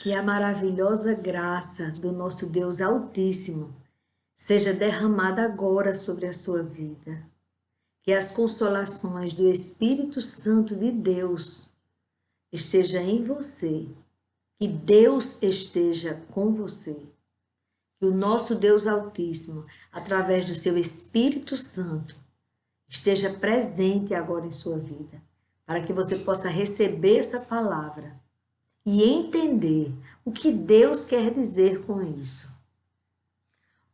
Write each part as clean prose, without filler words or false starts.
Que a maravilhosa graça do nosso Deus Altíssimo seja derramada agora sobre a sua vida. Que as consolações do Espírito Santo de Deus estejam em você. Que Deus esteja com você. Que o nosso Deus Altíssimo, através do seu Espírito Santo, esteja presente agora em sua vida, para que você possa receber essa palavra e entender o que Deus quer dizer com isso.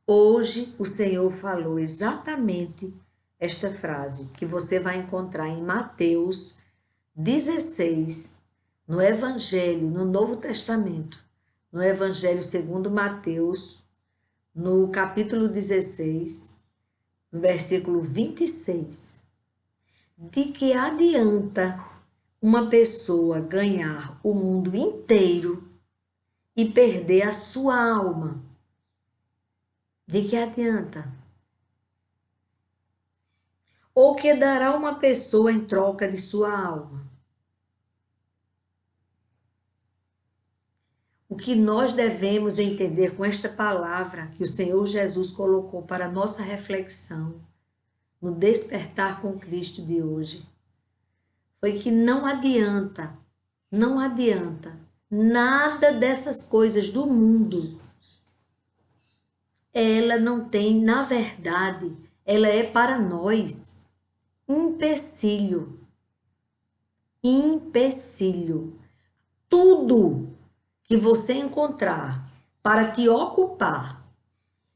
Hoje o Senhor falou exatamente esta frase que você vai encontrar em Mateus 16, no Evangelho, no Novo Testamento, no Evangelho segundo Mateus, no capítulo 16, no versículo 26. De que adianta uma pessoa ganhar o mundo inteiro e perder a sua alma? De que adianta? Ou que dará uma pessoa em troca de sua alma? O que nós devemos entender com esta palavra que o Senhor Jesus colocou para nossa reflexão no Despertar com Cristo de hoje, foi que não adianta nada dessas coisas do mundo. Ela não tem, na verdade, ela é para nós empecilho. Tudo que você encontrar para te ocupar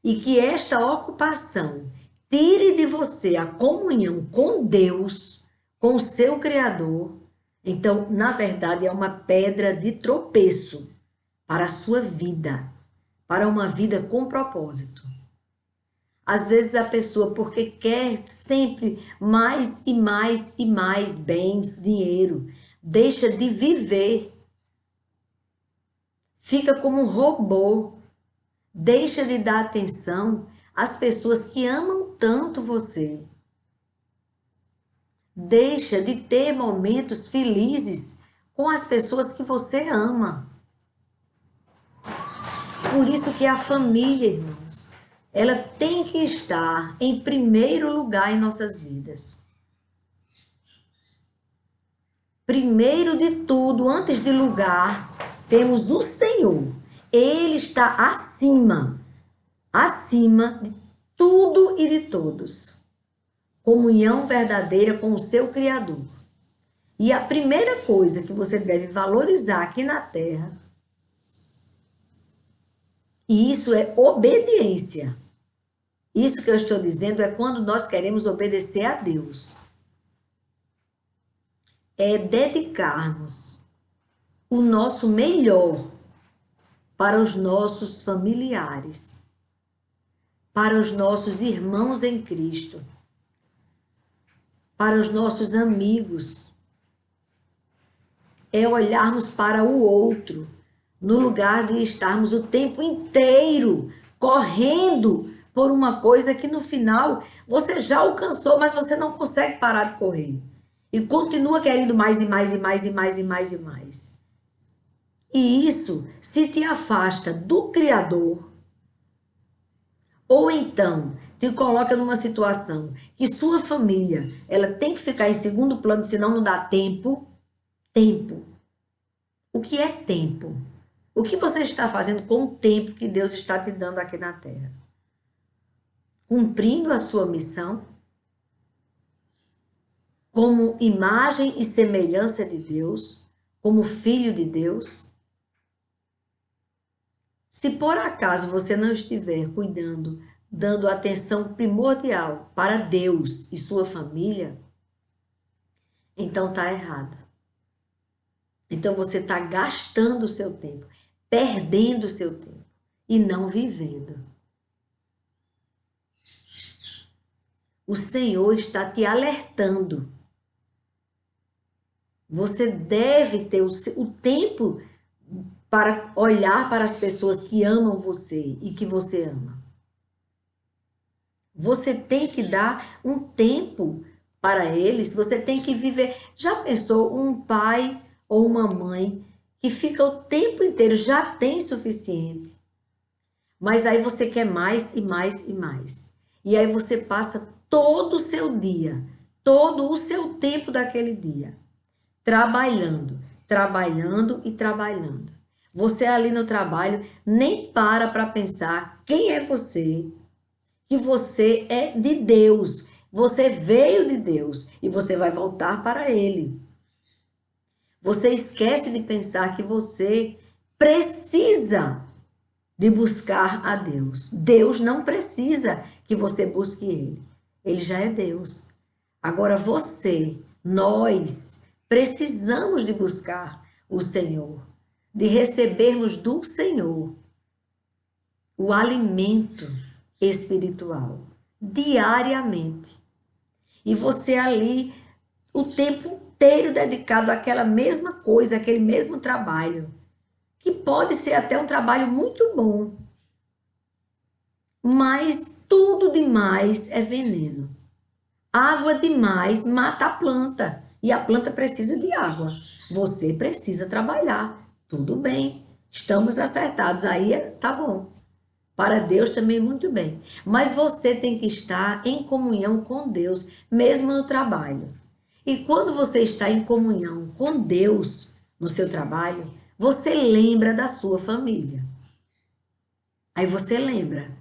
e que esta ocupação tire de você a comunhão com Deus, com o seu Criador, então, na verdade, é uma pedra de tropeço para a sua vida, para uma vida com propósito. Às vezes a pessoa, porque quer sempre mais e mais e mais bens, dinheiro, deixa de viver. Fica como um robô, deixa de dar atenção às pessoas que amam tanto você. Deixa de ter momentos felizes com as pessoas que você ama. Por isso que a família, irmãos, ela tem que estar em primeiro lugar em nossas vidas. Primeiro de tudo, antes de lugar, temos o Senhor. Ele está acima de tudo e de todos. Comunhão verdadeira com o seu Criador. E a primeira coisa que você deve valorizar aqui na terra, e isso é obediência. Isso que eu estou dizendo é quando nós queremos obedecer a Deus. É dedicarmos o nosso melhor para os nossos familiares, para os nossos irmãos em Cristo, para os nossos amigos. É olharmos para o outro, no lugar de estarmos o tempo inteiro correndo por uma coisa que no final você já alcançou, mas você não consegue parar de correr. E continua querendo mais e mais e mais e mais e mais e mais. E isso se te afasta do Criador, ou então te coloca numa situação que sua família, ela tem que ficar em segundo plano, senão não dá tempo. Tempo. O que é tempo? O que você está fazendo com o tempo que Deus está te dando aqui na terra? Cumprindo a sua missão? Como imagem e semelhança de Deus? Como filho de Deus? Se por acaso você não estiver cuidando, dando atenção primordial para Deus e sua família, então está errado. Então você está gastando o seu tempo, perdendo o seu tempo e não vivendo. O Senhor está te alertando. Você deve ter o tempo para olhar para as pessoas que amam você e que você ama. Você tem que dar um tempo para eles, você tem que viver. Já pensou um pai ou uma mãe que fica o tempo inteiro, já tem suficiente. Mas aí você quer mais e mais e mais. E aí você passa todo o seu dia, todo o seu tempo daquele dia, trabalhando, trabalhando e trabalhando. Você ali no trabalho nem para pensar quem é você, que você é de Deus, você veio de Deus e você vai voltar para Ele. Você esquece de pensar que você precisa de buscar a Deus. Deus não precisa que você busque Ele. Ele já é Deus. Agora você, nós, precisamos de buscar o Senhor, de recebermos do Senhor o alimento espiritual, diariamente. E você ali, o tempo inteiro dedicado àquela mesma coisa, aquele mesmo trabalho, que pode ser até um trabalho muito bom, mas tudo demais é veneno. Água demais mata a planta e a planta precisa de água. Você precisa trabalhar. Tudo bem, estamos acertados. Aí tá bom. Para Deus também muito bem. Mas você tem que estar em comunhão com Deus, mesmo no trabalho. E quando você está em comunhão com Deus no seu trabalho, você lembra da sua família. Aí você lembra.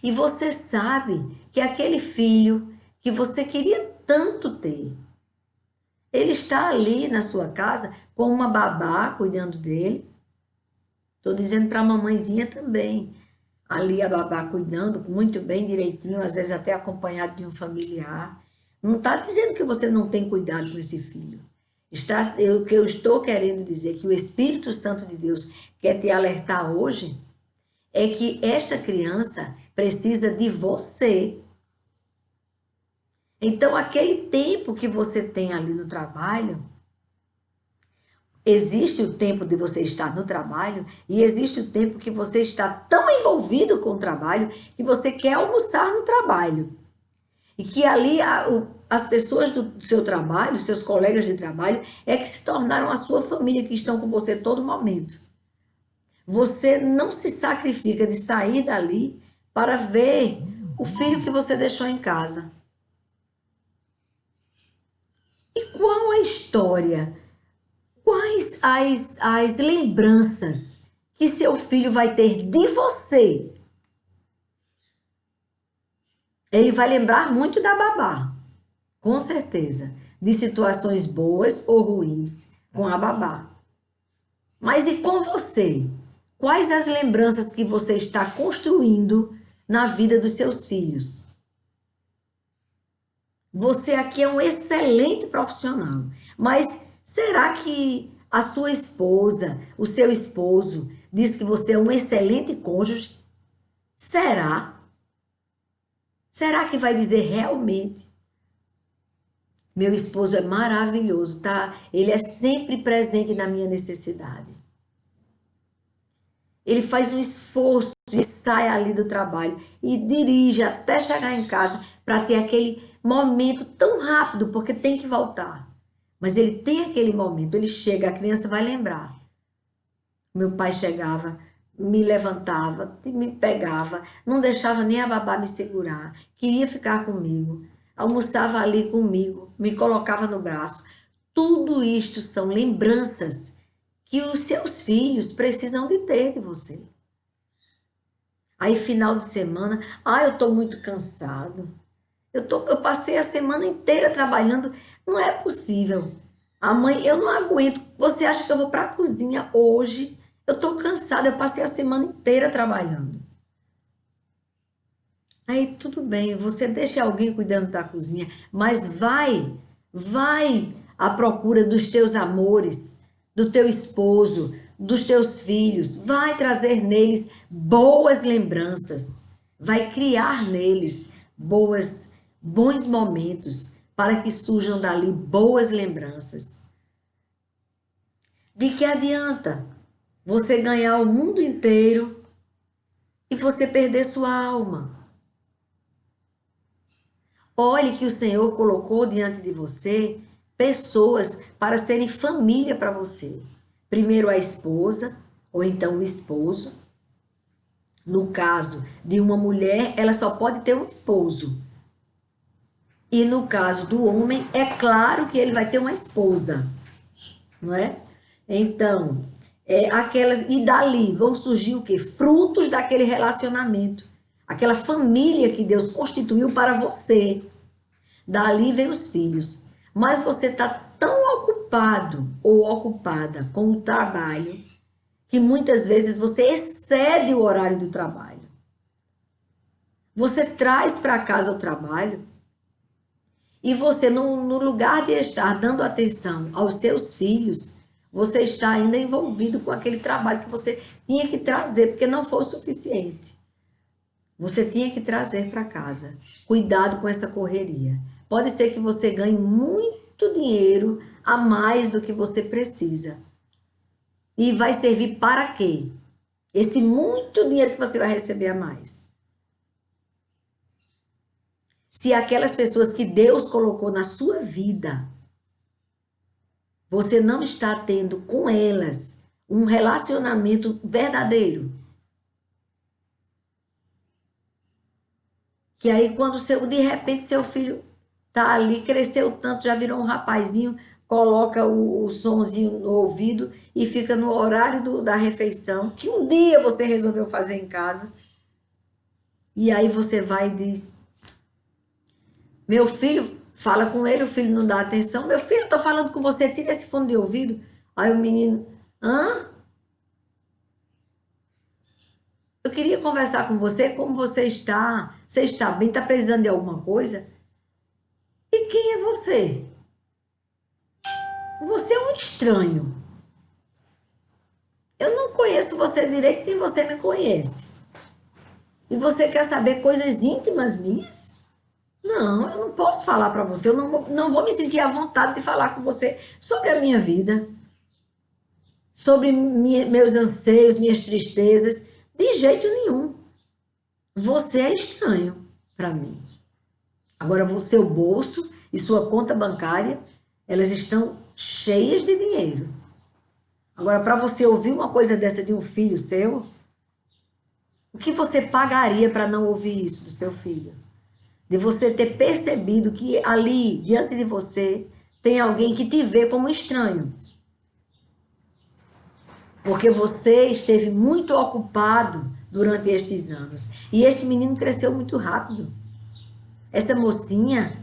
E você sabe que aquele filho que você queria tanto ter, ele está ali na sua casa com uma babá cuidando dele. Estou dizendo para a mamãezinha também. Ali a babá cuidando muito bem, direitinho, às vezes até acompanhado de um familiar. Não está dizendo que você não tem cuidado com esse filho. O que eu estou querendo dizer, que o Espírito Santo de Deus quer te alertar hoje, é que esta criança precisa de você. Então, aquele tempo que você tem ali no trabalho, existe o tempo de você estar no trabalho e existe o tempo que você está tão envolvido com o trabalho que você quer almoçar no trabalho. E que ali as pessoas do seu trabalho, seus colegas de trabalho, é que se tornaram a sua família, que estão com você todo momento. Você não se sacrifica de sair dali para ver o filho que você deixou em casa. E qual a história? Quais as lembranças que seu filho vai ter de você? Ele vai lembrar muito da babá, com certeza, de situações boas ou ruins com a babá. Mas e com você? Quais as lembranças que você está construindo na vida dos seus filhos? Você aqui é um excelente profissional, mas será que a sua esposa, o seu esposo, diz que você é um excelente cônjuge? Será? Será que vai dizer realmente? Meu esposo é maravilhoso, tá? Ele é sempre presente na minha necessidade. Ele faz um esforço e sai ali do trabalho e dirige até chegar em casa para ter aquele momento tão rápido, porque tem que voltar. Mas ele tem aquele momento, ele chega, a criança vai lembrar. Meu pai chegava, me levantava, me pegava, não deixava nem a babá me segurar, queria ficar comigo, almoçava ali comigo, me colocava no braço. Tudo isto são lembranças que os seus filhos precisam de ter de você. Aí, final de semana, eu tô muito cansado. Eu passei a semana inteira trabalhando. Não é possível. A mãe, eu não aguento. Você acha que eu vou para a cozinha hoje? Eu tô cansada, eu passei a semana inteira trabalhando. Aí, tudo bem, você deixa alguém cuidando da cozinha, mas vai à procura dos teus amores, do teu esposo, dos teus filhos, vai trazer neles boas lembranças, vai criar neles bons momentos para que surjam dali boas lembranças. De que adianta você ganhar o mundo inteiro e você perder sua alma? Olhe que o Senhor colocou diante de você pessoas para serem família para você, primeiro a esposa, ou então o esposo. No caso de uma mulher, ela só pode ter um esposo. E no caso do homem, é claro que ele vai ter uma esposa, não é? Então, aquelas, e dali vão surgir o quê? Frutos daquele relacionamento, aquela família que Deus constituiu para você. Dali vem os filhos. Mas você está tão ocupado ou ocupada com o trabalho que muitas vezes você excede o horário do trabalho. Você traz para casa o trabalho e você, no lugar de estar dando atenção aos seus filhos, você está ainda envolvido com aquele trabalho que você tinha que trazer, porque não foi o suficiente. Você tinha que trazer para casa. Cuidado com essa correria. Pode ser que você ganhe muito dinheiro a mais do que você precisa. E vai servir para quê? Esse muito dinheiro que você vai receber a mais. Se aquelas pessoas que Deus colocou na sua vida, você não está tendo com elas um relacionamento verdadeiro. Que aí quando de repente seu filho tá ali, cresceu tanto, já virou um rapazinho, coloca o sonzinho no ouvido e fica no horário da refeição, que um dia você resolveu fazer em casa. E aí você vai e diz, meu filho, fala com ele, o filho não dá atenção. Meu filho, tô falando com você, tira esse fone de ouvido. Aí o menino, hã? Eu queria conversar com você, como você está? Você está bem? Está precisando de alguma coisa? E quem é você? Você é um estranho. Eu não conheço você direito, nem você me conhece. E você quer saber coisas íntimas minhas? Não, eu não posso falar para você. Eu não vou me sentir à vontade de falar com você sobre a minha vida, sobre meus anseios, minhas tristezas. De jeito nenhum. Você é estranho para mim. Agora, o seu bolso e sua conta bancária, elas estão cheias de dinheiro. Agora, para você ouvir uma coisa dessa de um filho seu, o que você pagaria para não ouvir isso do seu filho? De você ter percebido que ali, diante de você, tem alguém que te vê como estranho. Porque você esteve muito ocupado durante estes anos. E este menino cresceu muito rápido. Essa mocinha,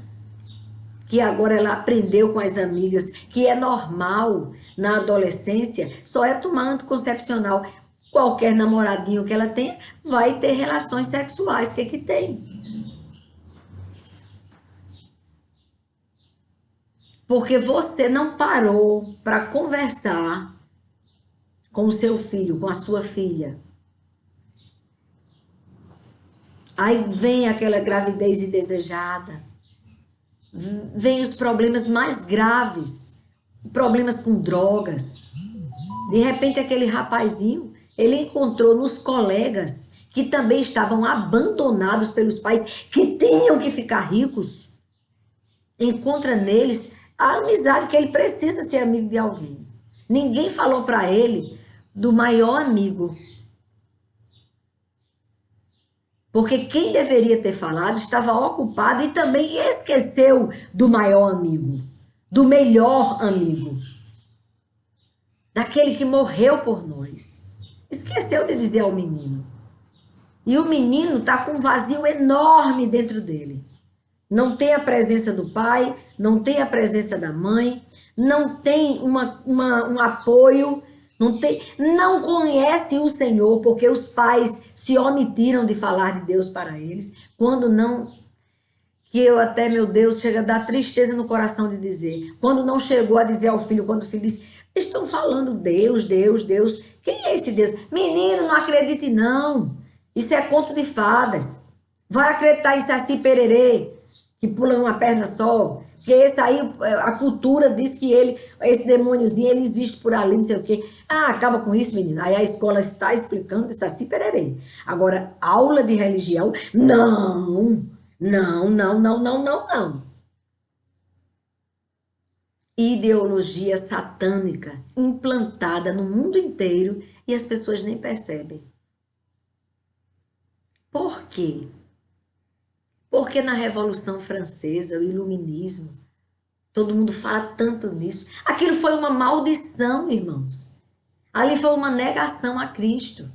que agora ela aprendeu com as amigas, que é normal na adolescência, só é tomar anticoncepcional. Qualquer namoradinho que ela tenha vai ter relações sexuais. O que tem? Porque você não parou para conversar com o seu filho, com a sua filha. Aí vem aquela gravidez indesejada. Vem os problemas mais graves. Problemas com drogas. De repente, aquele rapazinho, ele encontrou nos colegas que também estavam abandonados pelos pais, que tinham que ficar ricos. Encontra neles a amizade que ele precisa ser amigo de alguém. Ninguém falou para ele do maior amigo. Porque quem deveria ter falado estava ocupado e também esqueceu do maior amigo, do melhor amigo, daquele que morreu por nós. Esqueceu de dizer ao menino. E o menino está com um vazio enorme dentro dele. Não tem a presença do pai, não tem a presença da mãe, não tem um apoio, não conhece o Senhor, porque os pais se omitiram de falar de Deus para eles, quando não, que eu até, meu Deus, chega a dar tristeza no coração de dizer, quando não chegou a dizer ao filho, quando o filho disse, estão falando Deus, Deus, Deus, quem é esse Deus? Menino, não acredite não, isso é conto de fadas, vai acreditar em Saci Pererê, que pula numa perna só, porque esse aí, a cultura diz que esse demôniozinho, ele existe por ali, não sei o quê. Ah, acaba com isso, menino. Aí a escola está explicando de Saci Pererê. Agora, aula de religião, não. ideologia satânica implantada no mundo inteiro e as pessoas nem percebem. Por quê? Porque na Revolução Francesa, o Iluminismo, todo mundo fala tanto nisso. Aquilo foi uma maldição, irmãos. Ali foi uma negação a Cristo.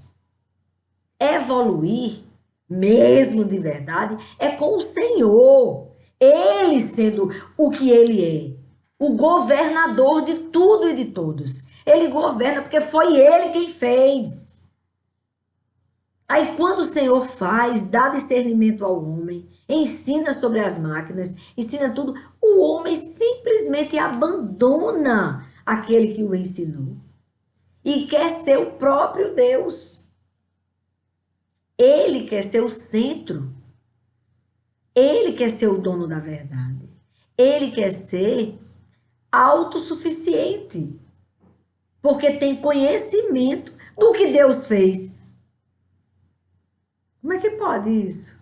Evoluir, mesmo de verdade, é com o Senhor. Ele sendo o que ele é, o governador de tudo e de todos. Ele governa porque foi ele quem fez. Aí quando o Senhor faz, dá discernimento ao homem, ensina sobre as máquinas, ensina tudo, o homem simplesmente abandona aquele que o ensinou e quer ser o próprio Deus. Ele quer ser o centro. Ele quer ser o dono da verdade. Ele quer ser autossuficiente. Porque tem conhecimento do que Deus fez. Como é que pode isso?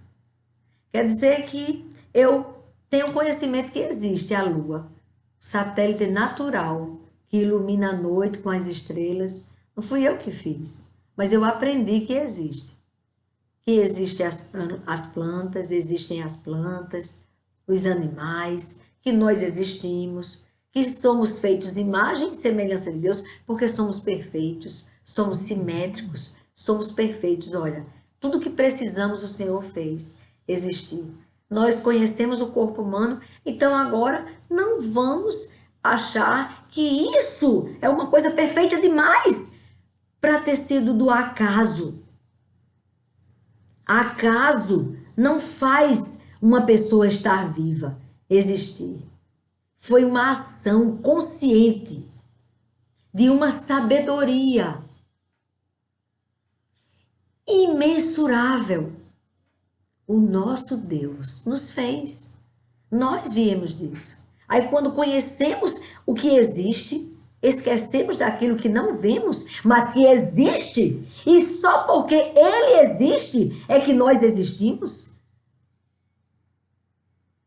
Quer dizer que eu tenho conhecimento que existe a Lua, o satélite natural que ilumina a noite com as estrelas. Não fui eu que fiz, mas eu aprendi que existe. Que existem as plantas, existem as plantas, os animais, que nós existimos, que somos feitos imagem e semelhança de Deus, porque somos perfeitos, somos simétricos, somos perfeitos. Olha, tudo que precisamos o Senhor fez, existiu. Nós conhecemos o corpo humano, então agora não vamos achar que isso é uma coisa perfeita demais para ter sido do acaso. Acaso não faz uma pessoa estar viva, existir. Foi uma ação consciente de uma sabedoria imensurável. O nosso Deus nos fez. Nós viemos disso. Aí quando conhecemos o que existe, esquecemos daquilo que não vemos, mas que existe. E só porque ele existe é que nós existimos.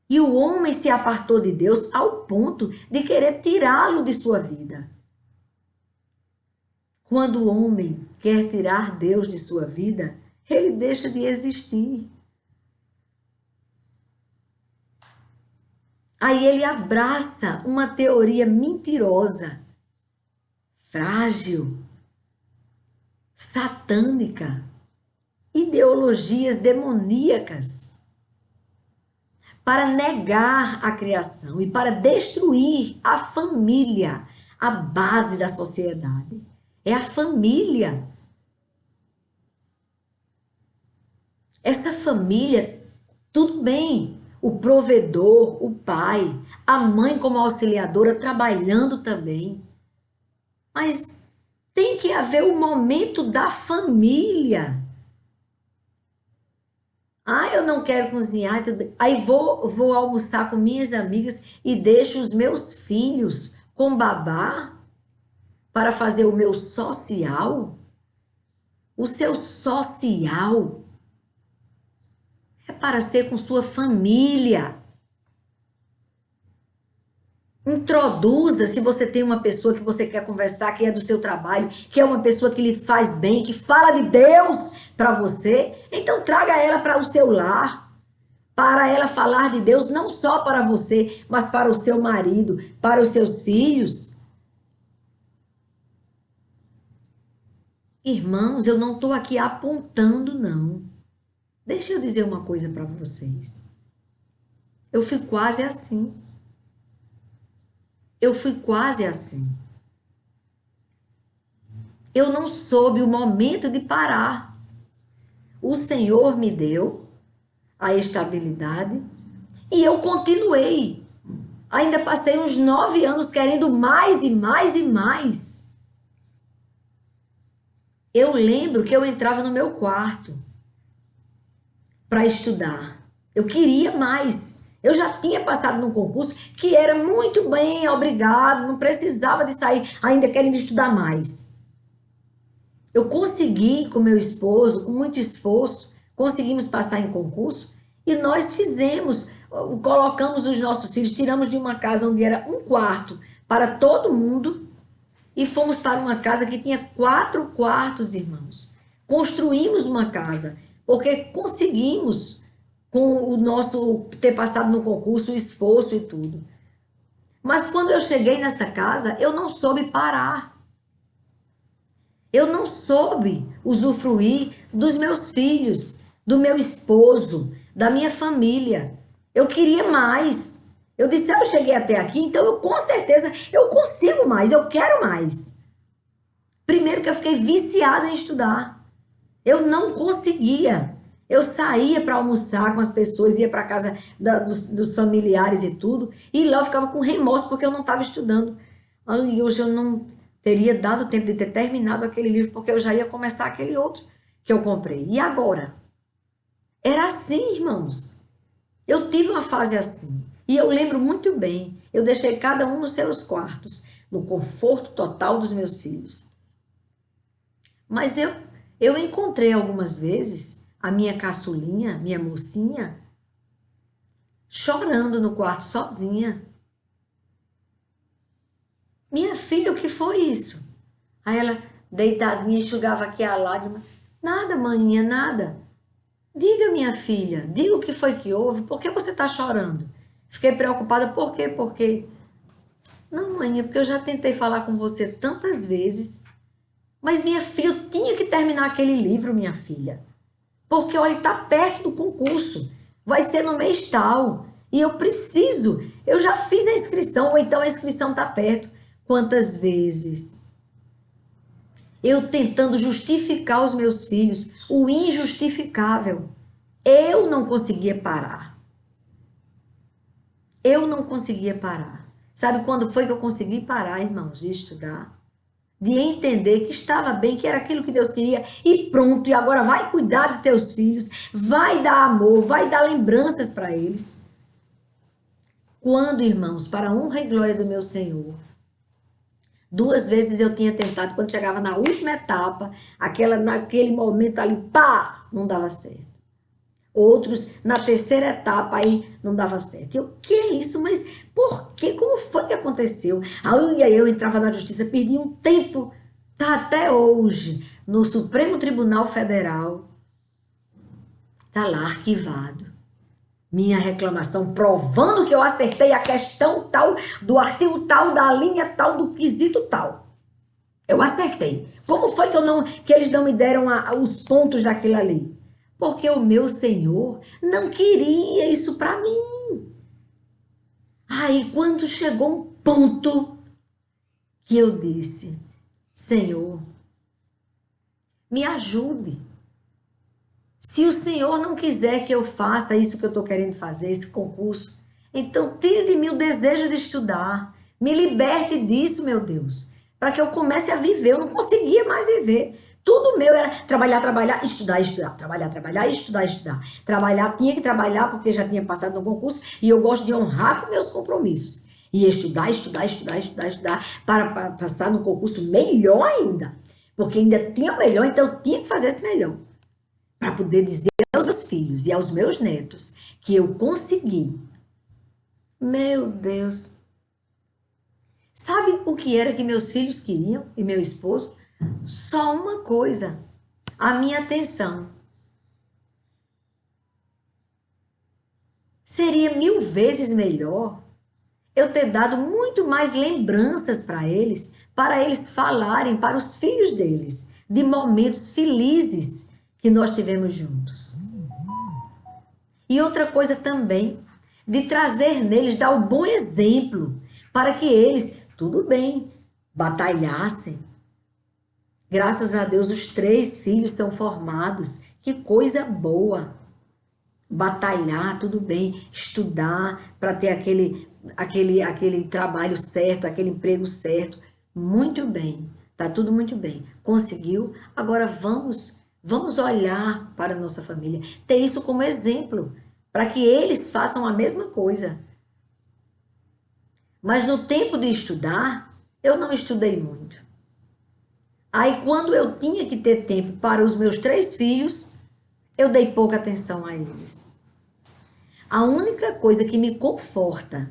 E o homem se apartou de Deus ao ponto de querer tirá-lo de sua vida. Quando o homem quer tirar Deus de sua vida, ele deixa de existir. Aí ele abraça uma teoria mentirosa, frágil, satânica, ideologias demoníacas, para negar a criação e para destruir a família, a base da sociedade. É a família. Essa família, tudo bem, o provedor, o pai, a mãe como auxiliadora trabalhando também. Mas tem que haver o momento da família. Ah, eu não quero cozinhar, tudo bem. Aí vou almoçar com minhas amigas e deixo os meus filhos com babá para fazer o meu social. O seu social é para ser com sua família. Introduza, se você tem uma pessoa que você quer conversar, que é do seu trabalho, que é uma pessoa que lhe faz bem, que fala de Deus para você, então traga ela para o seu lar, para ela falar de Deus não só para você, mas para o seu marido, para os seus filhos. Irmãos, eu não estou aqui apontando, não. Deixa eu dizer uma coisa para vocês. Eu fui quase assim. Eu fui quase assim. Eu não soube o momento de parar. O Senhor me deu a estabilidade e eu continuei. Ainda passei uns 9 anos querendo mais e mais e mais. Eu lembro que eu entrava no meu quarto para estudar. Eu queria mais. Eu já tinha passado num concurso que era muito bem, obrigado, não precisava de sair ainda querendo estudar mais. Eu consegui com meu esposo, com muito esforço, conseguimos passar em concurso e nós fizemos, colocamos os nossos filhos, tiramos de uma casa onde era um quarto para todo mundo e fomos para uma casa que tinha 4 quartos, irmãos. Construímos uma casa, porque conseguimos, com o nosso ter passado no concurso, o esforço e tudo. Mas quando eu cheguei nessa casa, eu não soube parar. Eu não soube usufruir dos meus filhos, do meu esposo, da minha família. Eu queria mais. Eu disse, eu cheguei até aqui, então eu com certeza eu consigo mais, eu quero mais. Primeiro que eu fiquei viciada em estudar. Eu não conseguia. Eu saía para almoçar com as pessoas, ia para casa dos familiares e tudo, e lá eu ficava com remorso porque eu não estava estudando. E hoje eu não teria dado tempo de ter terminado aquele livro, porque eu já ia começar aquele outro que eu comprei. E agora? Era assim, irmãos. Eu tive uma fase assim. E eu lembro muito bem, eu deixei cada um nos seus quartos, no conforto total dos meus filhos. Mas eu encontrei algumas vezes a minha caçulinha, minha mocinha, chorando no quarto sozinha. Minha filha, o que foi isso? Aí ela, deitadinha, enxugava aqui a lágrima. Nada, maninha, nada. Diga, minha filha, diga o que foi que houve, por que você está chorando? Fiquei preocupada, por quê? Porque... Não, mãe, é porque eu já tentei falar com você tantas vezes. Mas, minha filha, eu tinha que terminar aquele livro, minha filha. Porque, olha, está perto do concurso. Vai ser no mês tal. E eu preciso. Eu já fiz a inscrição, ou então a inscrição está perto. Quantas vezes? Eu tentando justificar os meus filhos, o injustificável. Eu não conseguia parar. Eu não conseguia parar. Sabe quando foi que eu consegui parar, irmãos, de estudar? De entender que estava bem, que era aquilo que Deus queria, e pronto, e agora vai cuidar de seus filhos, vai dar amor, vai dar lembranças para eles. Quando, irmãos, para a honra e glória do meu Senhor, 2 vezes eu tinha tentado, quando chegava na última etapa, naquele momento ali, pá, não dava certo. Outros, na terceira etapa, aí não dava certo. Eu, que é isso? Mas por quê? Como foi que aconteceu? Aí eu entrava na justiça, perdi um tempo, tá até hoje, no Supremo Tribunal Federal, tá lá arquivado. Minha reclamação, provando que eu acertei a questão tal, do artigo tal, da linha tal, do quesito tal. Eu acertei. Como foi que eles não me deram os pontos daquilo ali? Porque o meu Senhor não queria isso para mim. Aí, quando chegou um ponto que eu disse, Senhor, me ajude. Se o Senhor não quiser que eu faça isso que eu estou querendo fazer, esse concurso, então tire de mim o desejo de estudar. Me liberte disso, meu Deus, para que eu comece a viver. Eu não conseguia mais viver. Tudo meu era trabalhar, trabalhar, estudar, estudar. Trabalhar, trabalhar, estudar, estudar. Trabalhar, tinha que trabalhar porque já tinha passado no concurso e eu gosto de honrar com meus compromissos. E estudar, estudar, estudar, estudar, estudar para passar no concurso melhor ainda. Porque ainda tinha o melhor, então eu tinha que fazer esse melhor. Para poder dizer aos meus filhos e aos meus netos que eu consegui. Meu Deus. Sabe o que era que meus filhos queriam e meu esposo? Só uma coisa, a minha atenção. Seria 1000 vezes melhor eu ter dado muito mais lembranças para eles falarem para os filhos deles de momentos felizes que nós tivemos juntos. E outra coisa também, de trazer neles, dar o bom exemplo para que eles, tudo bem, batalhassem. Graças a Deus, os 3 filhos são formados. Que coisa boa. Batalhar, tudo bem. Estudar para ter aquele trabalho certo, aquele emprego certo. Muito bem. Tá tudo muito bem. Conseguiu? Agora vamos olhar para a nossa família. Ter isso como exemplo. Para que eles façam a mesma coisa. Mas no tempo de estudar, eu não estudei muito. Aí, quando eu tinha que ter tempo para os meus 3 filhos, eu dei pouca atenção a eles. A única coisa que me conforta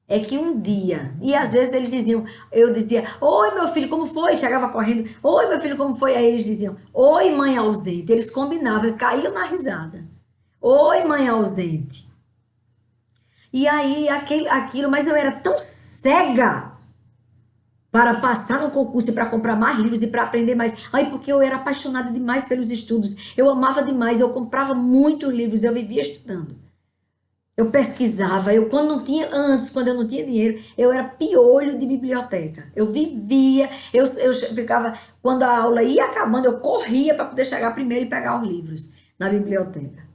É que um dia, e às vezes eles diziam, eu dizia, oi meu filho, como foi? Chegava correndo, oi meu filho, como foi? Aí eles diziam, oi mãe ausente. Eles combinavam, caíam na risada. Oi mãe ausente. E aí aquilo, mas eu era tão cega para passar no concurso e para comprar mais livros e para aprender mais. Aí porque eu era apaixonada demais pelos estudos. Eu amava demais, eu comprava muitos livros, eu vivia estudando. Eu pesquisava, eu quando não tinha, antes, quando eu não tinha dinheiro, eu era piolho de biblioteca. Eu vivia, eu ficava, quando a aula ia acabando, eu corria para poder chegar primeiro e pegar os livros na biblioteca.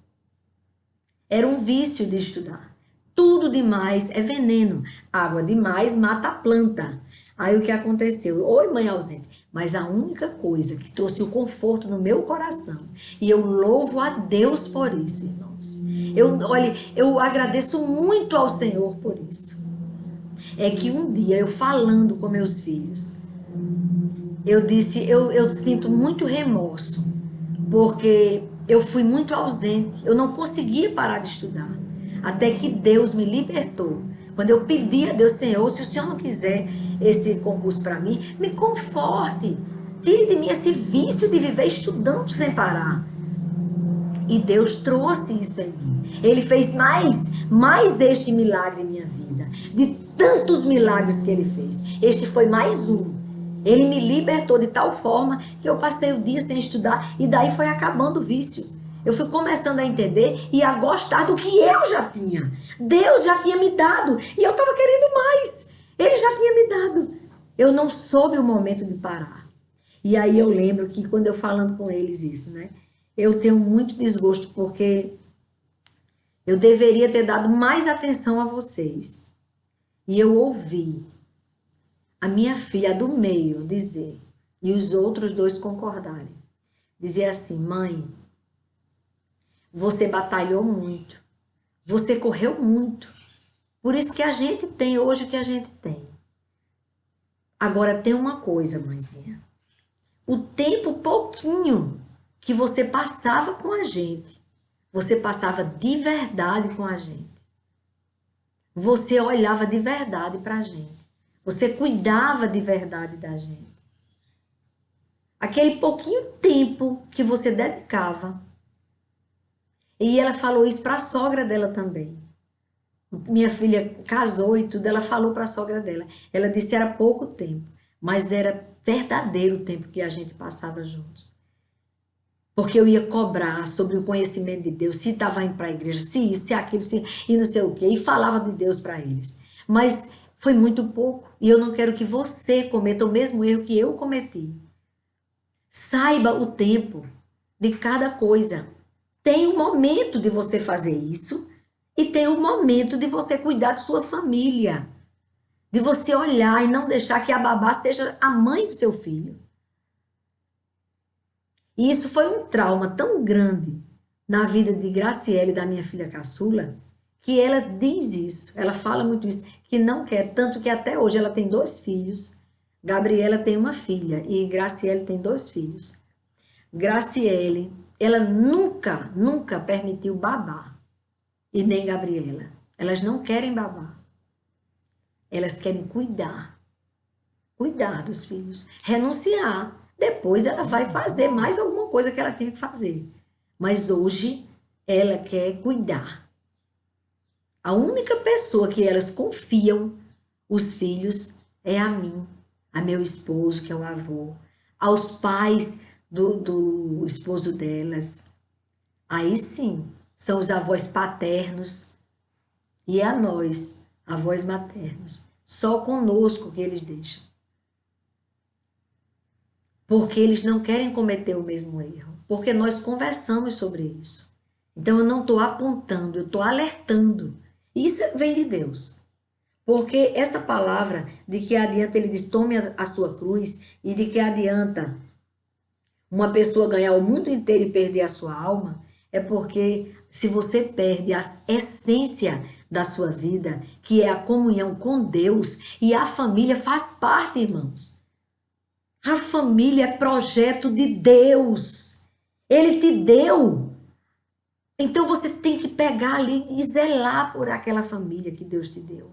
Era um vício de estudar. Tudo demais é veneno. Água demais mata a planta. Aí o que aconteceu? Oi, mãe ausente. Mas a única coisa que trouxe o conforto no meu coração, e eu louvo a Deus por isso, irmãos. Olha, eu agradeço muito ao Senhor por isso. É que um dia eu falando com meus filhos, eu disse, eu sinto muito remorso, porque eu fui muito ausente, eu não conseguia parar de estudar, até que Deus me libertou. Quando eu pedi a Deus, Senhor, se o Senhor não quiser esse concurso para mim, me conforte, tire de mim esse vício de viver estudando sem parar. E Deus trouxe isso em mim. Ele fez mais este milagre em minha vida. De tantos milagres que ele fez, este foi mais um. Ele me libertou de tal forma que eu passei o dia sem estudar e daí foi acabando o vício. Eu fui começando a entender e a gostar do que eu já tinha. Deus já tinha me dado e eu estava querendo mais. Ele já tinha me dado. Eu não soube o momento de parar. E aí eu lembro que quando eu falando com eles isso, né? Eu tenho muito desgosto porque eu deveria ter dado mais atenção a vocês. E eu ouvi a minha filha do meio dizer, e os outros dois concordarem, dizer assim, mãe, você batalhou muito, você correu muito, por isso que a gente tem hoje o que a gente tem. Agora tem uma coisa, mãezinha, o tempo pouquinho que você passava com a gente, você passava de verdade com a gente. Você olhava de verdade para a gente. Você cuidava de verdade da gente. Aquele pouquinho tempo que você dedicava. E ela falou isso para a sogra dela também. Minha filha casou e tudo, ela falou para a sogra dela. Ela disse era pouco tempo, mas era verdadeiro o tempo que a gente passava juntos. Porque eu ia cobrar sobre o conhecimento de Deus, se estava indo para a igreja, se isso, se aquilo, se e não sei o quê, e falava de Deus para eles. Mas foi muito pouco, e eu não quero que você cometa o mesmo erro que eu cometi. Saiba o tempo de cada coisa. Tem um momento de você fazer isso, e tem um momento de você cuidar de sua família. De você olhar e não deixar que a babá seja a mãe do seu filho. E isso foi um trauma tão grande na vida de Graciele, da minha filha caçula, que ela diz isso, ela fala muito isso, que não quer, tanto que até hoje ela tem 2 filhos, Gabriela tem uma filha e Graciele tem 2 filhos. Graciele, ela nunca permitiu babá, e nem Gabriela. Elas não querem babá. Elas querem cuidar dos filhos, renunciar. Depois ela vai fazer mais alguma coisa que ela tem que fazer. Mas hoje ela quer cuidar. A única pessoa que elas confiam, os filhos, é a mim, a meu esposo, que é o avô, aos pais do esposo delas. Aí sim, são os avós paternos e a nós, avós maternos. Só conosco que eles deixam. Porque eles não querem cometer o mesmo erro. Porque nós conversamos sobre isso. Então eu não estou apontando, eu estou alertando. Isso vem de Deus. Porque essa palavra de que adianta, ele diz, tome a sua cruz, e de que adianta uma pessoa ganhar o mundo inteiro e perder a sua alma, é porque se você perde a essência da sua vida, que é a comunhão com Deus, e a família faz parte, irmãos. A família é projeto de Deus. Ele te deu. Então você tem que pegar ali e zelar por aquela família que Deus te deu.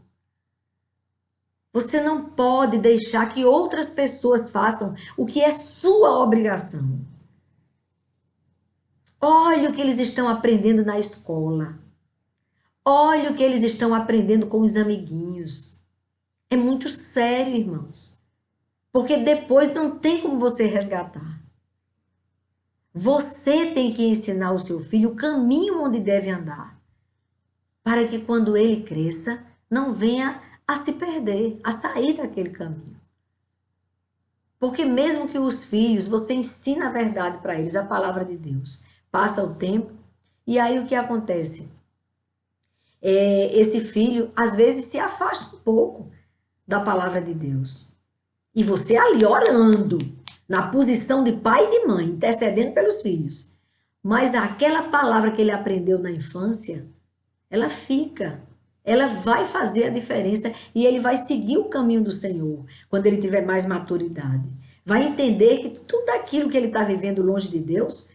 Você não pode deixar que outras pessoas façam o que é sua obrigação. Olha o que eles estão aprendendo na escola. Olha o que eles estão aprendendo com os amiguinhos. É muito sério, irmãos. Porque depois não tem como você resgatar. Você tem que ensinar o seu filho o caminho onde deve andar, para que quando ele cresça, não venha a se perder, a sair daquele caminho. Porque mesmo que os filhos, você ensina a verdade para eles, a palavra de Deus, passa o tempo, e aí o que acontece? Esse filho, às vezes, se afasta um pouco da palavra de Deus. E você ali orando, na posição de pai e de mãe, intercedendo pelos filhos. Mas aquela palavra que ele aprendeu na infância, ela fica. Ela vai fazer a diferença e ele vai seguir o caminho do Senhor quando ele tiver mais maturidade. Vai entender que tudo aquilo que ele está vivendo longe de Deus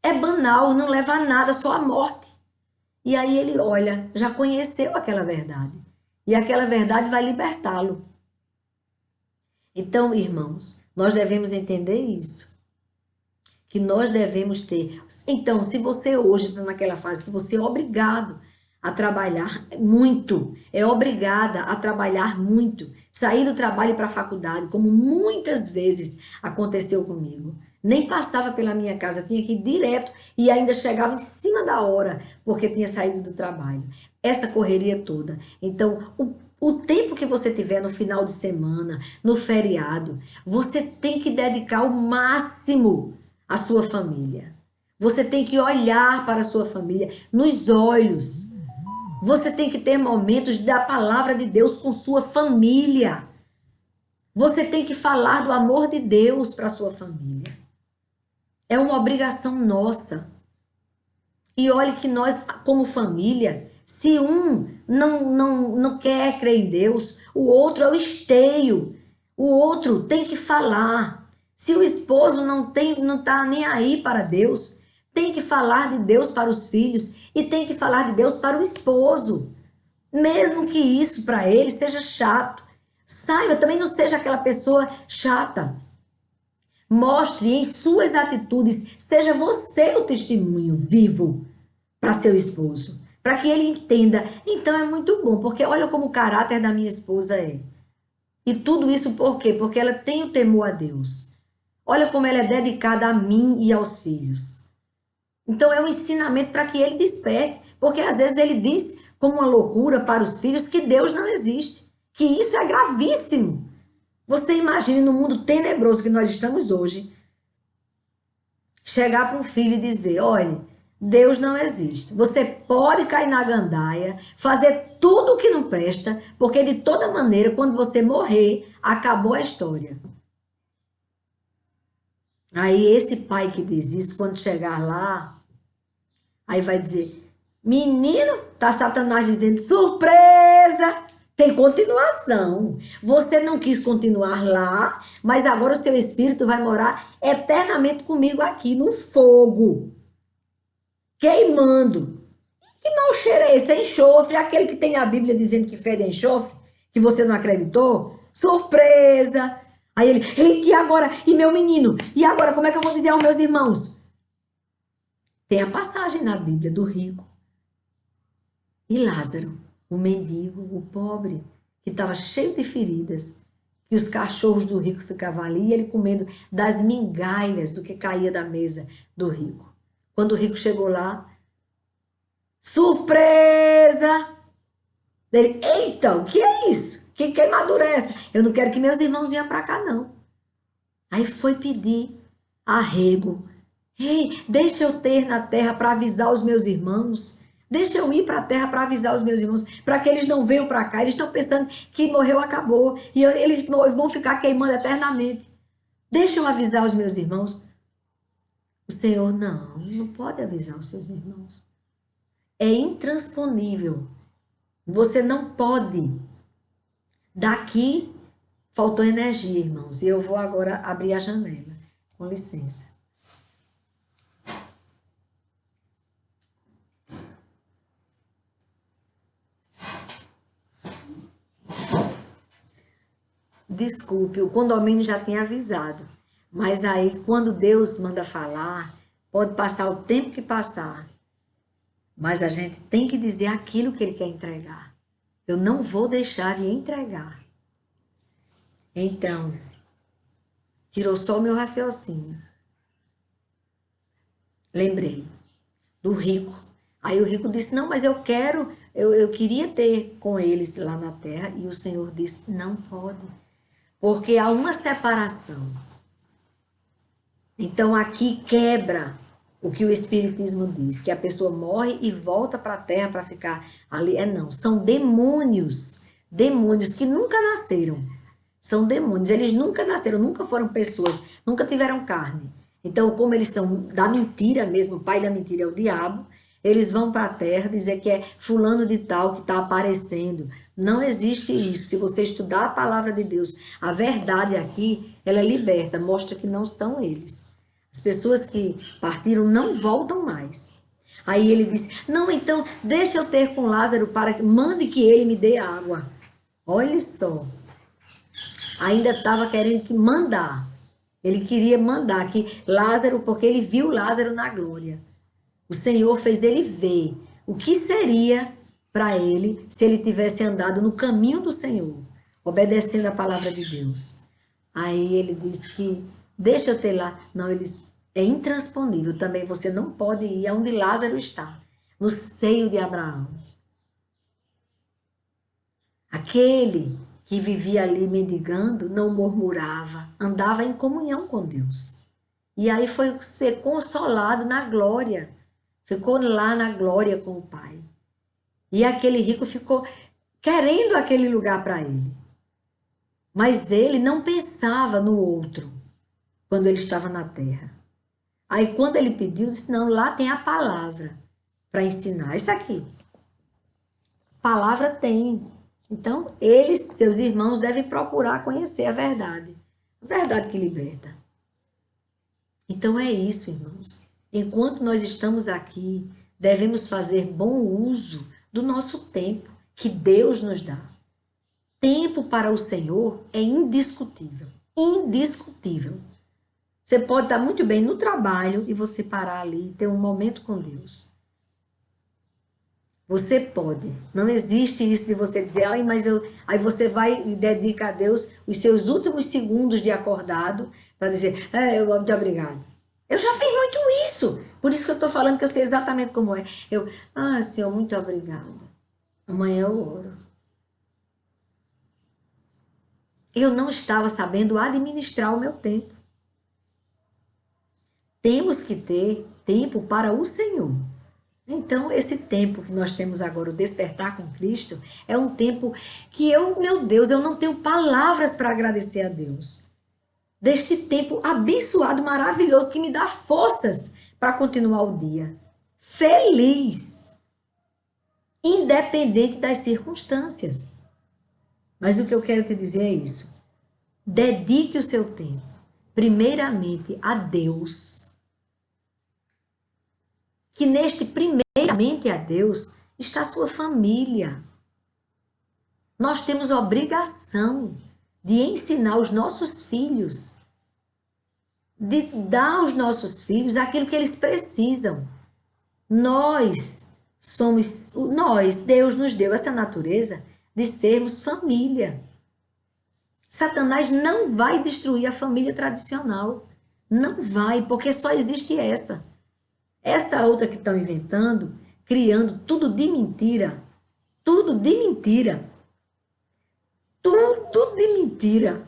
é banal, não leva a nada, só a morte. E aí ele olha, já conheceu aquela verdade. E aquela verdade vai libertá-lo. Então, irmãos, nós devemos entender isso. Que nós devemos ter. Então, se você hoje está naquela fase que você é obrigado a trabalhar muito, é obrigada a trabalhar muito, sair do trabalho para a faculdade, como muitas vezes aconteceu comigo. Nem passava pela minha casa, tinha que ir direto e ainda chegava em cima da hora, porque tinha saído do trabalho. Essa correria toda. Então, o tempo que você tiver no final de semana, no feriado, você tem que dedicar o máximo à sua família. Você tem que olhar para a sua família nos olhos. Você tem que ter momentos da palavra de Deus com sua família. Você tem que falar do amor de Deus para a sua família. É uma obrigação nossa. E olhe que nós, como família, se um não quer crer em Deus, o outro é o esteio. O outro tem que falar. Se o esposo não está nem aí para Deus, tem que falar de Deus para os filhos e tem que falar de Deus para o esposo. Mesmo que isso para ele seja chato. Saiba, também não seja aquela pessoa chata. Mostre em suas atitudes, seja você o testemunho vivo para seu esposo, para que ele entenda. Então é muito bom, porque olha como o caráter da minha esposa é. E tudo isso por quê? Porque ela tem o temor a Deus. Olha como ela é dedicada a mim e aos filhos. Então é um ensinamento para que ele desperte, porque às vezes ele diz como uma loucura para os filhos que Deus não existe, que isso é gravíssimo. Você imagine no mundo tenebroso que nós estamos hoje, chegar para um filho e dizer, olha, Deus não existe. Você pode cair na gandaia, fazer tudo o que não presta, porque de toda maneira, quando você morrer, acabou a história. Aí esse pai que diz isso, quando chegar lá, aí vai dizer, menino, tá Satanás dizendo, surpresa! Tem continuação. Você não quis continuar lá, mas agora o seu espírito vai morar eternamente comigo aqui no fogo, queimando. Que mau cheiro é esse? É enxofre. Aquele que tem a Bíblia dizendo que fede a enxofre, que você não acreditou? Surpresa! Aí ele, eita, e agora? E meu menino? E agora, como é que eu vou dizer aos meus irmãos? Tem a passagem na Bíblia do rico e Lázaro, o mendigo, o pobre, que estava cheio de feridas, que os cachorros do rico ficavam ali e ele comendo das migalhas do que caía da mesa do rico. Quando o rico chegou lá, surpresa! Ele, eita, o que é isso? Que queimadura é essa? Eu não quero que meus irmãos venham para cá, não. Aí foi pedir arrego. Ei, deixa eu ter na terra para avisar os meus irmãos. Deixa eu ir para a terra para avisar os meus irmãos, para que eles não venham para cá. Eles estão pensando que morreu, acabou. E eles vão ficar queimando eternamente. Deixa eu avisar os meus irmãos. O Senhor, não pode avisar os seus irmãos. É intransponível. Você não pode. Daqui faltou energia, irmãos. E eu vou agora abrir a janela. Com licença. Desculpe, o condomínio já tinha avisado. Mas aí, quando Deus manda falar, pode passar o tempo que passar. Mas a gente tem que dizer aquilo que ele quer entregar. Eu não vou deixar de entregar. Então, tirou só o meu raciocínio. Lembrei do rico. Aí o rico disse, não, mas eu queria ter com eles lá na terra. E o Senhor disse, não pode. Porque há uma separação. Então aqui quebra o que o Espiritismo diz, que a pessoa morre e volta para a terra para ficar ali. Não, são demônios que nunca nasceram. São demônios, eles nunca nasceram, nunca foram pessoas, nunca tiveram carne. Então, como eles são da mentira mesmo, o pai da mentira é o diabo, eles vão para a terra dizer que é fulano de tal que está aparecendo. Não existe isso. Se você estudar a palavra de Deus, a verdade aqui, ela é liberta, mostra que não são eles. As pessoas que partiram não voltam mais. Aí ele disse, não, então deixa eu ter com Lázaro para que mande que ele me dê água. Olha só. Ainda estava querendo que mandar. Ele queria mandar que Lázaro, porque ele viu Lázaro na glória. O Senhor fez ele ver o que seria para ele se ele tivesse andado no caminho do Senhor, obedecendo a palavra de Deus. Aí ele disse que, deixa eu ter lá. Não, é intransponível também. Você não pode ir aonde Lázaro está, no seio de Abraão. Aquele que vivia ali mendigando, não murmurava, andava em comunhão com Deus. E aí foi ser consolado na glória. Ficou lá na glória com o Pai. E aquele rico ficou querendo aquele lugar para ele. Mas ele não pensava no outro quando ele estava na terra. Aí quando ele pediu, disse, não, lá tem a palavra para ensinar. Isso aqui. Palavra tem. Então, eles, seus irmãos, devem procurar conhecer a verdade. A verdade que liberta. Então é isso, irmãos. Enquanto nós estamos aqui, devemos fazer bom uso do nosso tempo que Deus nos dá. Tempo para o Senhor é indiscutível. Indiscutível. Você pode estar muito bem no trabalho e você parar ali e ter um momento com Deus. Você pode. Não existe isso de você dizer, ai, mas eu... Aí você vai e dedica a Deus os seus últimos segundos de acordado para dizer, muito obrigado. Eu já fiz muito isso. Por isso que eu estou falando que eu sei exatamente como é. Senhor, muito obrigada. Amanhã eu oro. Eu não estava sabendo administrar o meu tempo. Temos que ter tempo para o Senhor. Então, esse tempo que nós temos agora, o despertar com Cristo, é um tempo que meu Deus, eu não tenho palavras para agradecer a Deus. Deste tempo abençoado, maravilhoso, que me dá forças para continuar o dia. Feliz. Independente das circunstâncias. Mas o que eu quero te dizer é isso. Dedique o seu tempo, primeiramente, a Deus. Que neste primeiramente a Deus está a sua família. Nós temos a obrigação de ensinar os nossos filhos, de dar aos nossos filhos aquilo que eles precisam. Deus nos deu essa natureza de sermos família. Satanás não vai destruir a família tradicional. Não vai, porque só existe essa. Essa outra que estão inventando, criando tudo de mentira. Tudo de mentira. Tudo de mentira.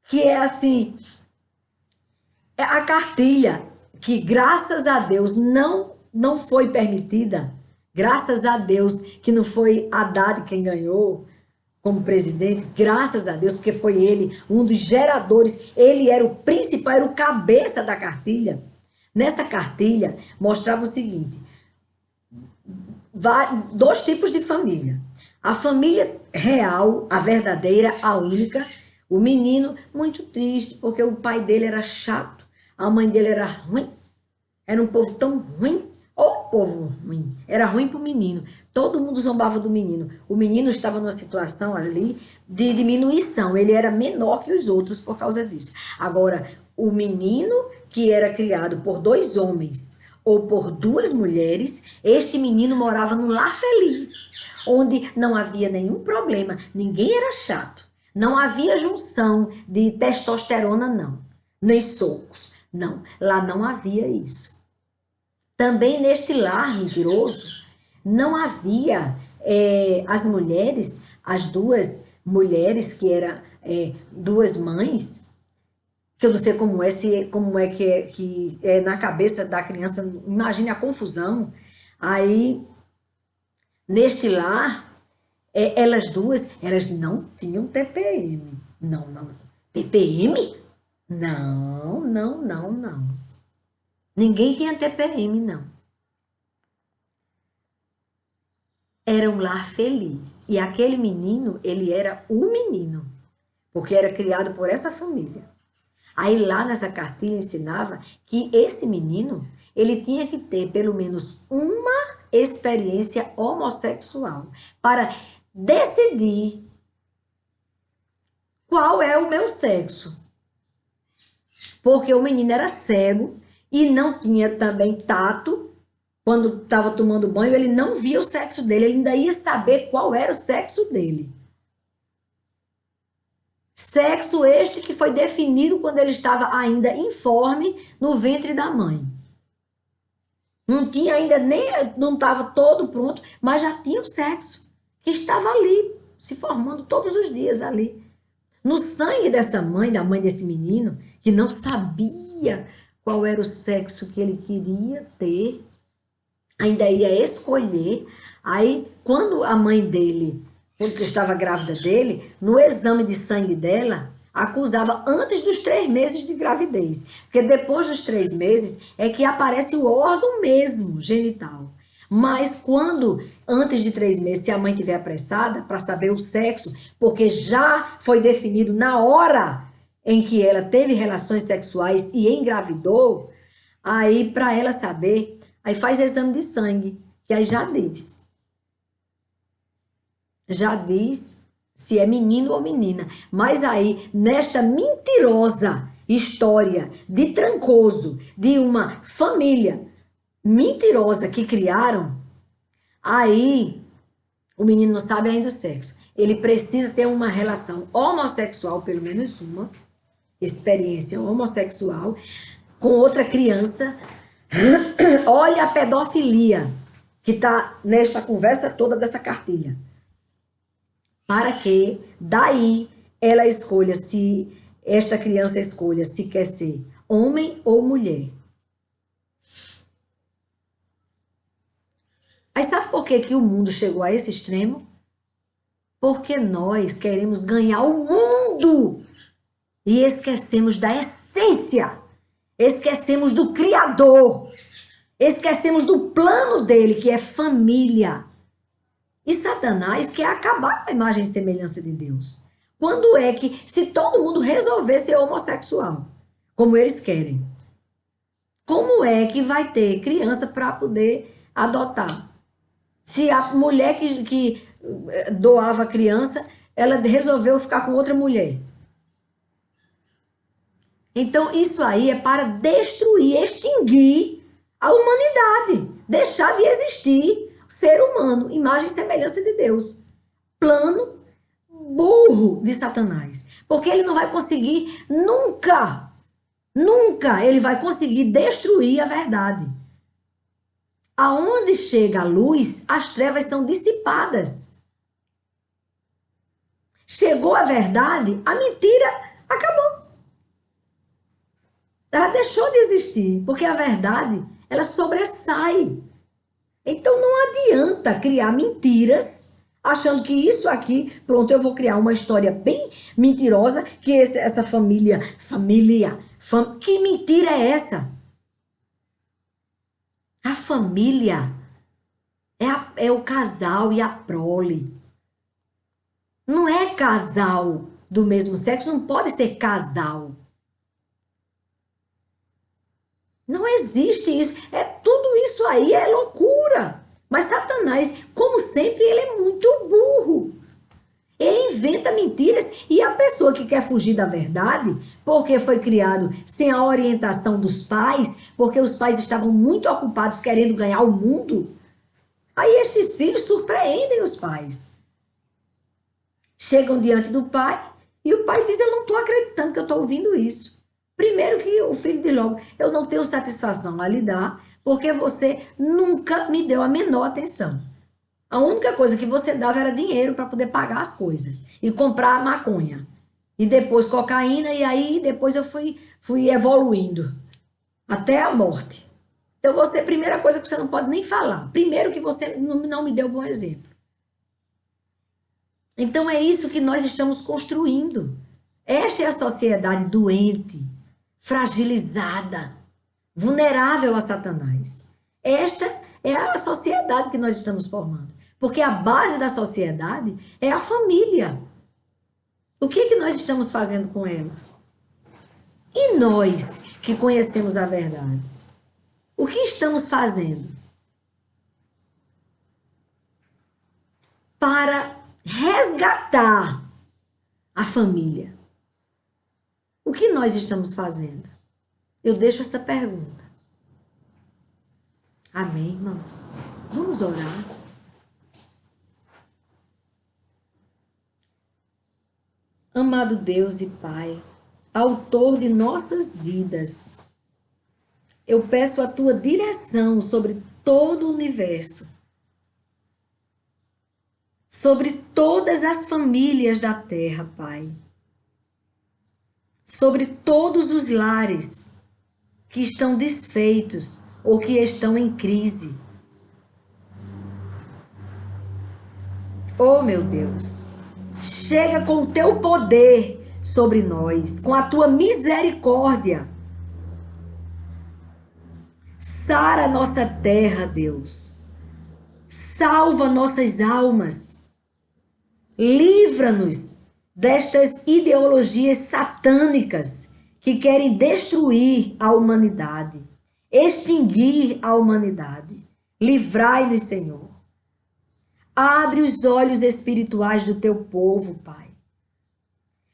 Que é assim, é a cartilha que graças a Deus não foi permitida. Graças a Deus que não foi Haddad quem ganhou como presidente. Graças a Deus, porque foi ele, um dos geradores. Ele era o principal, era o cabeça da cartilha. Nessa cartilha, mostrava o seguinte, dois tipos de família. A família real, a verdadeira, a única. O menino, muito triste, porque o pai dele era chato, a mãe dele era ruim. Era um povo tão ruim. Ô povo ruim. Era ruim para o menino. Todo mundo zombava do menino. O menino estava numa situação ali de diminuição, ele era menor que os outros por causa disso. Agora, o menino que era criado por 2 homens ou por 2 mulheres, este menino morava num lar feliz, onde não havia nenhum problema, ninguém era chato, não havia junção de testosterona, não, nem socos, não, lá não havia isso. Também neste lar mentiroso, não havia as mulheres, as 2 mulheres que eram 2 mães, que eu não sei como é que é na cabeça da criança, imagine a confusão. Aí, neste lar, elas 2, elas não tinham TPM. Não, não. TPM? Não, não, não, não. Ninguém tinha TPM, não. Era um lar feliz. E aquele menino, ele era o menino, porque era criado por essa família. Aí lá nessa cartilha ensinava que esse menino, ele tinha que ter pelo menos uma experiência homossexual para decidir qual é o meu sexo. Porque o menino era cego e não tinha também tato. Quando estava tomando banho, ele não via o sexo dele, ele ainda ia saber qual era o sexo dele. Sexo este que foi definido quando ele estava ainda informe no ventre da mãe. Não tinha ainda nem, não estava todo pronto, mas já tinha o sexo que estava ali, se formando todos os dias ali. No sangue dessa mãe, da mãe desse menino, que não sabia qual era o sexo que ele queria ter, ainda ia escolher. Aí, quando a mãe dele, quando estava grávida dele, no exame de sangue dela, acusava antes dos 3 meses de gravidez. Porque depois dos 3 meses é que aparece o órgão mesmo, genital. Mas quando, antes de 3 meses, se a mãe estiver apressada para saber o sexo, porque já foi definido na hora em que ela teve relações sexuais e engravidou, aí para ela saber, aí faz exame de sangue, que aí já diz. Já diz se é menino ou menina. Mas aí, nesta mentirosa história de Trancoso, de uma família mentirosa que criaram, aí o menino não sabe ainda o sexo. Ele precisa ter uma relação homossexual, pelo menos uma experiência homossexual, com outra criança. Olha a pedofilia que está nesta conversa toda dessa cartilha. Para que daí ela escolha se esta criança escolha se quer ser homem ou mulher. Aí sabe por que o mundo chegou a esse extremo? Porque nós queremos ganhar o mundo e esquecemos da essência, esquecemos do Criador, esquecemos do plano dele, que é família. E Satanás quer acabar com a imagem e semelhança de Deus. Quando é que, se todo mundo resolver ser homossexual, como eles querem, como é que vai ter criança para poder adotar? Se a mulher que doava a criança, ela resolveu ficar com outra mulher. Então, isso aí é para destruir, extinguir a humanidade, deixar de existir o ser humano, imagem e semelhança de Deus. Plano burro de Satanás, porque ele não vai conseguir nunca, nunca ele vai conseguir destruir a verdade. Aonde chega a luz, as trevas são dissipadas. Chegou a verdade, a mentira acabou. Ela deixou de existir, porque a verdade, ela sobressai. Então não adianta criar mentiras, achando que isso aqui, pronto, eu vou criar uma história bem mentirosa, que essa família, que mentira é essa? A família é o casal e a prole. Não é casal do mesmo sexo, não pode ser casal. Não existe isso. Tudo isso aí é loucura. Mas Satanás, como sempre, ele é muito burro. Ele, em inventa mentiras, e a pessoa que quer fugir da verdade, porque foi criado sem a orientação dos pais, porque os pais estavam muito ocupados querendo ganhar o mundo, aí estes filhos surpreendem os pais. Chegam diante do pai e o pai diz: eu não estou acreditando que eu estou ouvindo isso. Primeiro que o filho diz logo: eu não tenho satisfação a lhe dar, porque você nunca me deu a menor atenção. A única coisa que você dava era dinheiro para poder pagar as coisas e comprar maconha. E depois cocaína, e aí depois eu fui evoluindo até a morte. Então você, primeira coisa que você não pode nem falar. Primeiro que você não me deu um bom exemplo. Então é isso que nós estamos construindo. Esta é a sociedade doente, fragilizada, vulnerável a Satanás. Esta é a sociedade que nós estamos formando. Porque a base da sociedade é a família. O que nós estamos fazendo com ela? E nós que conhecemos a verdade? O que estamos fazendo para resgatar a família? O que nós estamos fazendo? Eu deixo essa pergunta. Amém, irmãos? Vamos orar. Amado Deus e Pai, autor de nossas vidas, eu peço a tua direção sobre todo o universo, sobre todas as famílias da terra, Pai, sobre todos os lares que estão desfeitos ou que estão em crise. Oh, meu Deus, chega com o teu poder sobre nós, com a tua misericórdia. Sara nossa terra, Deus. Salva nossas almas. Livra-nos destas ideologias satânicas que querem destruir a humanidade, extinguir a humanidade. Livrai-nos, Senhor. Abre os olhos espirituais do teu povo, Pai.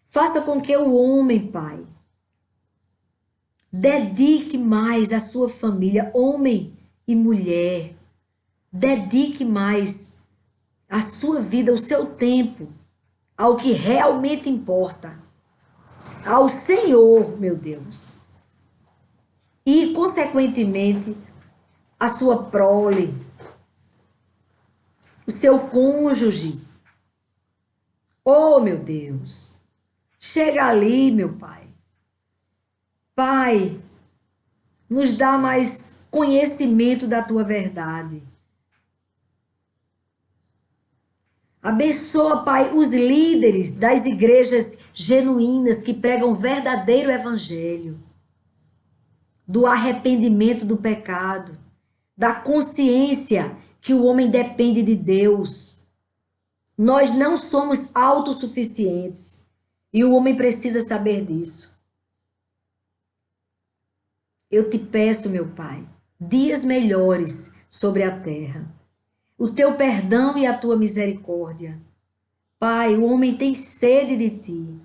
Faça com que o homem, Pai, dedique mais a sua família, homem e mulher. Dedique mais a sua vida, o seu tempo, ao que realmente importa, ao Senhor, meu Deus. E, consequentemente, a sua prole, o seu cônjuge. Oh, meu Deus, chega ali, meu Pai. Pai, nos dá mais conhecimento da tua verdade. Abençoa, Pai, os líderes das igrejas genuínas que pregam o verdadeiro evangelho, do arrependimento do pecado, da consciência que o homem depende de Deus. Nós não somos autossuficientes e o homem precisa saber disso. Eu te peço, meu Pai, dias melhores sobre a terra, o teu perdão e a tua misericórdia. Pai, o homem tem sede de ti,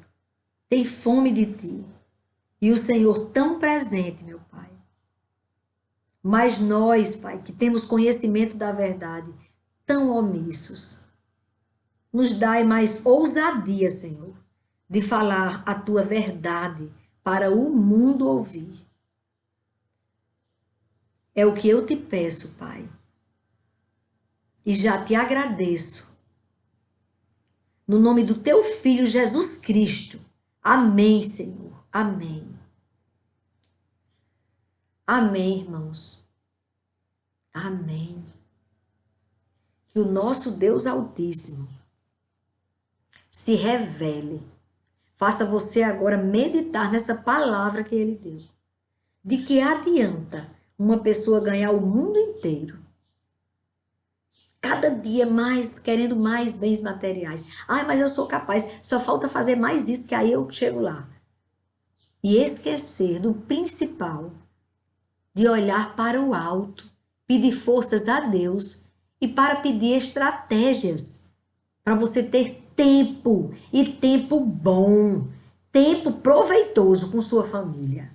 tem fome de ti, e o Senhor tão presente, meu Pai. Mas nós, Pai, que temos conhecimento da verdade, tão omissos, nos dai mais ousadia, Senhor, de falar a tua verdade para o mundo ouvir. É o que eu te peço, Pai. E já te agradeço. No nome do teu Filho Jesus Cristo. Amém, Senhor. Amém. Amém, irmãos. Amém. Que o nosso Deus Altíssimo se revele. Faça você agora meditar nessa palavra que ele deu. De que adianta uma pessoa ganhar o mundo inteiro, cada dia mais, querendo mais bens materiais. Ai, mas eu sou capaz, só falta fazer mais isso, que aí eu chego lá. E esquecer do principal, de olhar para o alto, pedir forças a Deus e para pedir estratégias para você ter tempo, e tempo bom, tempo proveitoso com sua família.